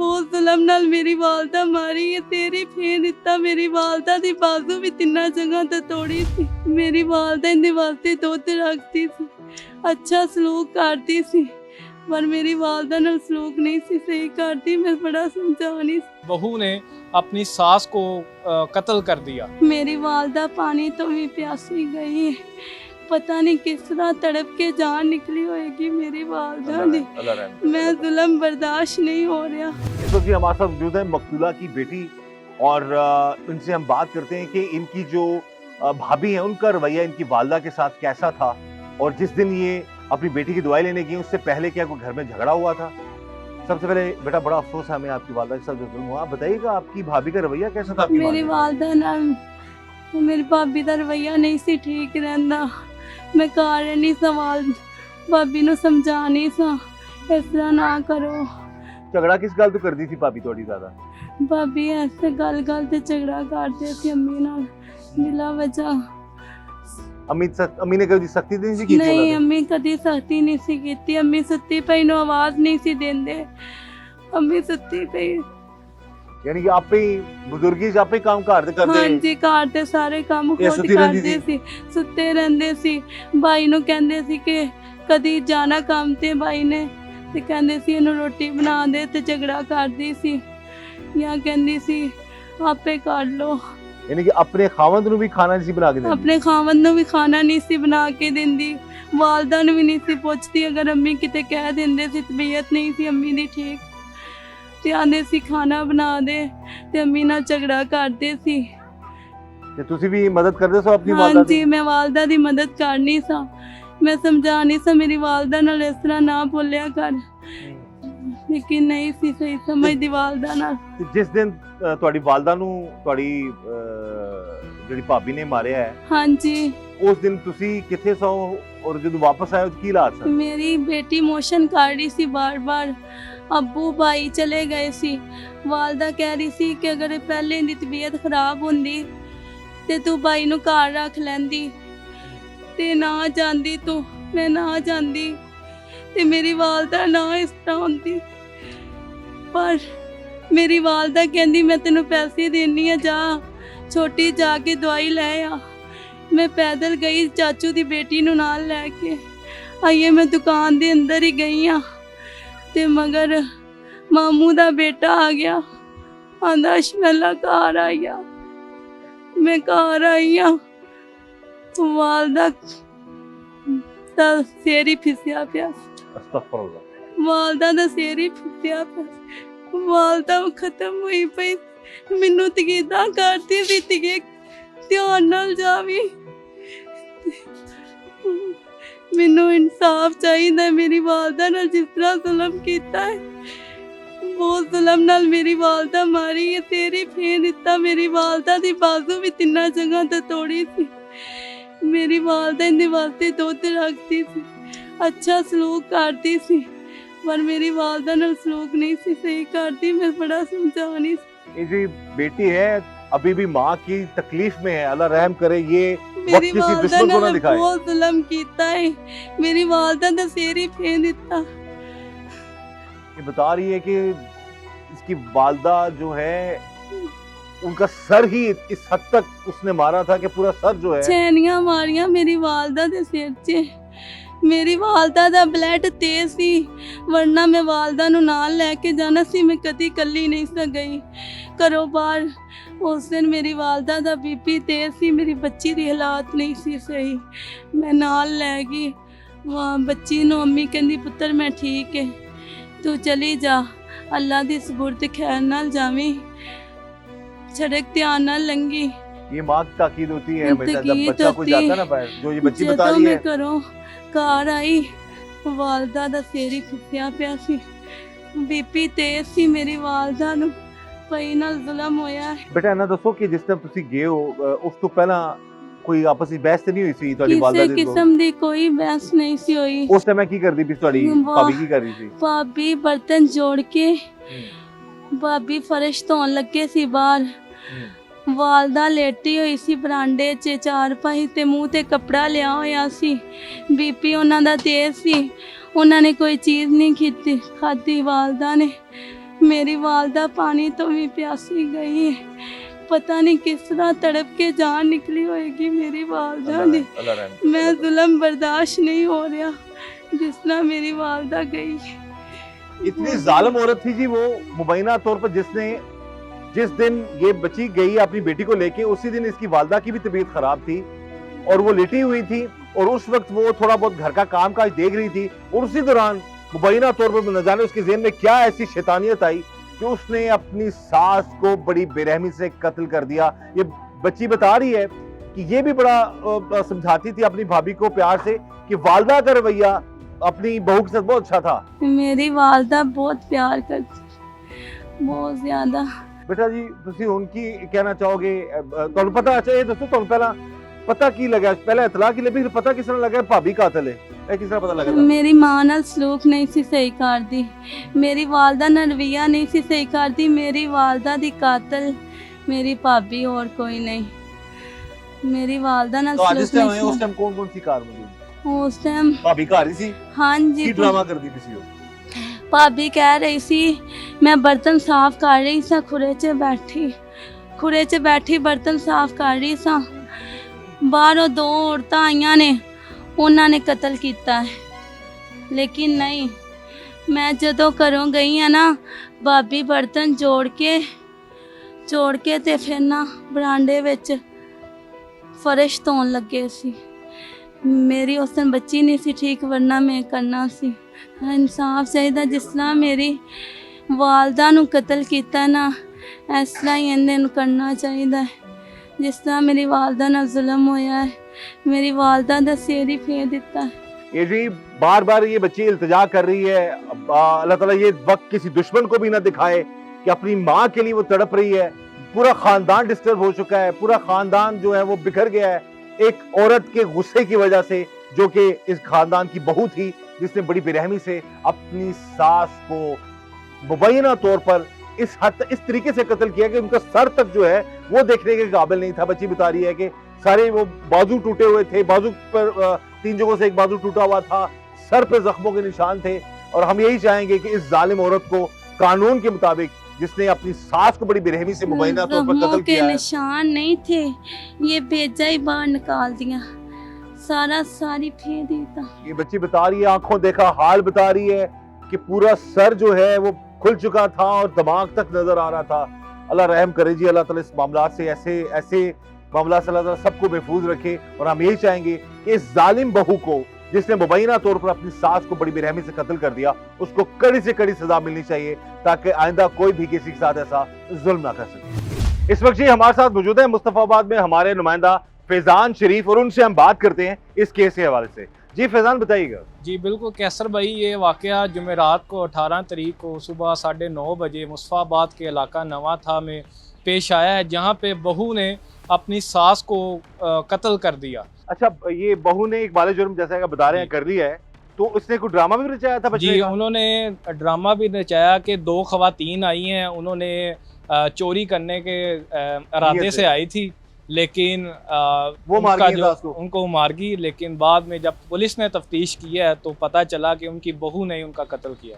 बहुत जुलम नाल मेरी वालदा मारी है, तेरी फे दिता। मेरी वालदा दी बाजू भी 3 जगह तो तोड़ी सी। मेरी वालदा इहदे वास्ते दुध रखती सी, अच्छा सलूक करती सी, पर मेरी वालदा नाल सलूक नहीं सी सही करती। मैं बड़ा समझानी। बहू ने अपनी सास को कत्ल कर दिया। मेरी वालदा पानी तो भी प्यासी गई है, पता नहीं किस तरह तड़प के जान निकली होएगी मेरी वालदा दी। मैं जुल्म बर्दाश्त नहीं हो रहा। इस वक्त हमारे साथ मौजूद है मकतूला की बेटी, और इनसे हम बात करते हैं कि इनकी जो भाभी हैं उनका रवैया इनकी वालदा के साथ कैसा था, और जिस दिन ये अपनी बेटी की दवाई लेने गई उससे पहले क्या कोई घर में झगड़ा हुआ था। सबसे पहले बेटा बड़ा अफसोस है हमें आपकी वालदा के साथ जो जुल्म हुआ। आप बताइएगा आपकी भाभी का रवैया कैसा था? मेरी वालदा नाल मेरी भाभी का रवैया नहीं सी ठीक रहंदा। मैं घर नहीं सवाल भाभी ਨੂੰ ਸਮਝਾ नहीं सा इस तरह ना करो। झगड़ा किस गल तो कर दी थी भाभी थोड़ी ज्यादा? भाभी ऐसे गल गल ते झगड़ा करते थे अम्मी नाल बिला वजह। अम्मी ने कभी सख्ती नहीं की? नहीं, अम्मी कदी सख्ती नहीं सी कीती। अम्मी सुत्ती पई नु आवाज नहीं सी देंदे। अम्मी सुत्ती पई, यानी कि आपे बुजुर्गी च आपे काम घर दे करदे? हाँ जी, घर दे सारे काम खुद करदे सी, सुत्ते रहंदे सी। भाई नु कहंदे सी कि कदी जाना काम ते भाई ने ते कहंदे सी इनु रोटी बना दे ते झगड़ा करदी सी, या कहंदी सी आपे कर लो। यानी कि अपने खावंद नु भी खाना नहीं सी बना के देंदी? अपने खावंद नु भी खाना नहीं सी बना के देंदी, वालदा नु भी नहीं सी पुछदी। अगर अम्मी किते कह देंदे सी तबीयत नहीं सी अम्मी दी ठीक ते आंदे सी खाना बना दे ते अम्मी नाल झगड़ा करदे सी। ते तुसी भी मदद करदे सो अपनी हाँ वालदा दी? जी, मैं वालदा दी मदद करनी सा। मैं समझानी सा मेरी वालदा नाल इस तरह ना बोलिया कर, लेकिन नहीं सी सही समझदी वालदा नाल। ਤੇ ਜਿਸ ਦਿਨ ਤੁਹਾਡੀ ਵਾਲਦਾ ਨੂੰ ਤੁਹਾਡੀ ਜਿਹੜੀ ਭਾਬੀ ਨੇ ਮਾਰਿਆ ਹੈ, हाँ जी, ਉਸ ਦਿਨ ਤੁਸੀਂ ਕਿੱਥੇ ਸੋ, ਔਰ ਜਦੋਂ ਵਾਪਸ ਆਏ ਕੀ ਹਾਲਾਤ ਸਨ? मेरी बेटी मोशन कर रही सी बार बार। अब्बू भाई चले गए सी। वालदा कह रही सी कि अगर पहले दी तबीयत खराब होंदी ते तू भाई नु घर रख लैंदी ते ना जांदी तू, मैं ना जांदी ते मेरी वालदा ना इस तरह होंदी। पर मेरी वालदा कहंदी मैं तेनू पैसे देनी आ, जा छोटी जाके दवाई ले आ। मैं पैदल गई चाचू दी बेटी नु नाल लैके आइए। मैं दुकान दे अंदर ही गई हाँ ते मगर मामू दा बेटा आ गया, आंदा शमला घर आई आ। मैं घर आई हाँ, वालदा दा सिर ही फिसया पिया। अस्तगफुरुल्लाह। वालदा दा सिर ही फिसया पिया। वालदा खत्म हुई पई, मैनू तकीदा करती सी तिगे ध्यान नाल जावी। मैनू इंसाफ चाहिए। मेरी वालदा नाल जिस तरह जुल्म कीता है, बहुत जुल्म नाल मेरी वालदा मारी है, तेरी फे दिता। मेरी वालदा दी बाजू भी 3 जगह तो तोड़ी सी। मेरी वालदा इहदे वास्ते दुध रखती सी, अच्छा सलूक करती सी, पर मेरी वालदा नाल सलूक नहीं सी सही करती। मैं बड़ा समझानी। ये जो बेटी है अभी भी माँ की तकलीफ में है, अल्लाह रहम करे ये मेरी किसी वालदा दुश्मन को ना नाल दिखाए। बहुत जुल्म कीता है। मेरी वालदा दा सिर ही फेर दिता। ये बता रही है कि इसकी वालदा जो है उनका सर ही इस हद तक उसने मारा था कि पूरा सर जो है छेनियां मारियां मेरी वालदा दे सिर च। मेरी वालदा दा ब्लड तेज सी, वरना मैं वालदा नु नाल लेके जाना सी। मैं कदी कल्ली नहीं सा गई घरों बाहर। उस दिन मेरी वालदा दा बीपी तेज सी, मेरी बच्ची दी हालात नहीं सी सही। मैं नाल लै गई वहाँ बच्ची नु। अम्मी कहंदी पुत्तर मैं ठीक है, तू चली जा, अल्लाह दी सुबुर्द खैर नाल जावी, सड़क ध्यान नाल लंघी। ये माँ की ताकीद होती है हमेशा जब ताकीद बच्चा कोई होती जाता ना बाहर, जो ये बच्ची बता रही है। घरों घर आई, वालदा दा सिर ही फिसया पिया सी, बीपी तेज सी। मेरी वालदा नु पई नाल जुल्म होया है। बेटा इन्ना दसो कि जिस टाइम तुसी गए हो उस तो पहला कोई आपस में बहस नहीं हुई सी ਤੁਹਾਡੀ ਵਾਲਦਾ किसी ਦੀ? किस्म दी कोई बहस नहीं सी हुई। उस टाइम की करदी भी ਤੁਹਾਡੀ ਭਾਬੀ की कर रही थी? भाभी बर्तन जोड़ के भाभी फर्श धोन लगे सी बाहर। वालदा लेटी हुई सी बरांडे च चारपाई ते मूँह ते कपड़ा लिया होया सी। बीपी उन्हां दा तेज सी, उन्हां ने कोई चीज़ नहीं खाधी वालदा ने। मेरी वालदा पानी तो भी प्यासी गई है। पता नहीं किस तरह तड़प के जान निकली होएगी मेरी वालदा दी। मैं जुल्म बर्दाश्त नहीं हो रहा जिस तरह मेरी वालदा गई। इतनी जालिम औरत थी जी वो, मुबैना तौर पर जिस दिन ये बच्ची गई अपनी बेटी को लेके, उसी दिन इसकी वालदा की भी तबीयत खराब थी और वो लेटी हुई थी और उस वक्त वो थोड़ा बहुत घर का काम काज देख रही थी और उसी दौरान मुबैना तौर पर न जाने उसके ज़हन में क्या ऐसी शैतानियत आई कि उसने अपनी सास को बड़ी बेरहमी से कत्ल कर दिया। ये बच्ची बता रही है कि ये भी बड़ा समझाती थी अपनी भाभी को प्यार से कि वालदा का रवैया अपनी बहू के साथ बहुत अच्छा था। मेरी वालदा बहुत प्यार करती, बहुत ज्यादा। बेटा जी तुसी उनकी कहना चाहोगे ਤੁਹਾਨੂੰ पता अच्छा ये दोस्तों ਤੁਹਾਨੂੰ पहला पता की लगा, पहले इतला की लगी, पता किस तरह लगा भाभी कातिल है, ਇਹ किस तरह पता लगा? मेरी मां ਨਾਲ ਸਲੂਕ ਨਹੀਂ ਸੀ ਸਹੀ ਕਰਦੀ, ਮੇਰੀ ਵਾਲਦਾ ਨਾਲ ਰਵਈਆ ਨਹੀਂ ਸੀ ਸਹੀ ਕਰਦੀ। ਮੇਰੀ ਵਾਲਦਾ ਦੀ ਕਾਤਲ ਮੇਰੀ ਭਾਬੀ और कोई नहीं। मेरी वालदा ਨਾਲ तो आज ਸਲੂਕ इस टाइम नहीं उस टाइम कौन सी कार में उस टाइम भाभी घर ही सी हाँ जी की ड्रामा कर दी किसी को? भाभी कह रही सी मैं बर्तन साफ कर रही सा, खुरे च बैठी बर्तन साफ कर रही सा, बाहरों दो औरतां आईयां ने, उन्हां ने कत्ल कीता है। लेकिन नहीं, मैं जदों घरों गई हाँ ना, भाभी बर्तन जोड़ के ते फिर ना बरांडे विच फर्श धोन लगे सी। मेरी उस दिन बच्ची नहीं सी ठीक, वरना मैं करना सी। इंसाफ चाहिए, जिस तरह मेरी वालदा नूं कत्ल कीता ना, इस तरह ही इन्हां नूं करना चाहिए। जिस तरह मेरी वालदा नाल जुल्म होया है, मेरी वालदा दा सिर ही फेर दिता है। ये जी बार बार ये बच्ची इल्तिजा कर रही है, अल्लाह ताला ये वक्त किसी दुश्मन को भी ना दिखाए कि अपनी माँ के लिए वो तड़प रही है। पूरा खानदान डिस्टर्ब हो चुका है, पूरा खानदान जो है वो बिखर गया है एक औरत के गुस्से की वजह से, जो कि इस खानदान की बहू थी, जिसने बड़ी बेरहमी से अपनी सास को मुबैना तौर पर इस तरीके से कत्ल किया कि उनका सर तक जो है वो देखने के काबिल नहीं था। बच्ची बता रही है कि सारे वो बाजू टूटे हुए थे, बाजू पर 3 जगहों से एक बाजू टूटा हुआ था, सर पे जख्मों के निशान थे। और हम यही चाहेंगे कि इस जालिम औरत को कानून के मुताबिक, जिसने अपनी सास को बड़ी बेरहमी से मुबैना तौर पर कत्ल किया है, निशान नहीं थे, ये भेजा ही बाहर निकाल दिया, सारी फेंक देता। ये बच्ची बता रही है, आंखों देखा हाल बता रही है कि पूरा सर जो है वो खुल चुका था और दिमाग तक नजर आ रहा था। अल्लाह रहम करे जी, अल्लाह ताला इस मामला से ऐसे मामला से अल्लाह ताला सबको महफूज रखे। और हम यही चाहेंगे कि इस जालिम बहू को, जिसने मुबैना तौर पर अपनी सास को बड़ी बेरहमी से कत्ल कर दिया, उसको कड़ी से कड़ी सजा मिलनी चाहिए, ताकि आइंदा कोई भी किसी के साथ ऐसा जुल्म ना कर सके। इस वक्त जी हमारे साथ मौजूद है मुस्तफाबाद में हमारे नुमाइंदा फैजान शरीफ, और उनसे हम बात करते हैं इस केस के हवाले से। जी फैजान बताइएगा। जी बिल्कुल कैसर भाई, ये वाक़या जुमेरात को 18 तारीख को सुबह 9:30 बजे मुस्तफाबाद के इलाका नवा था में पेश आया है, जहाँ पे बहू ने अपनी सास को कत्ल कर दिया। अच्छा, ये बहू ने एक बाले जुर्म जैसा का बता रहे हैं कर लिया है, तो उसने कोई ड्रामा भी रचाया था बच्चे जी का? उन्होंने ड्रामा भी रचाया कि 2 ख़वातीन आई हैं, उन्होंने चोरी करने के इरादे से आई थी, लेकिन वो मार उनका गई जो सास को? उनको मार गई। लेकिन बाद में जब पुलिस ने तफ्तीश की है तो पता चला कि उनकी बहू ने उनका कत्ल किया।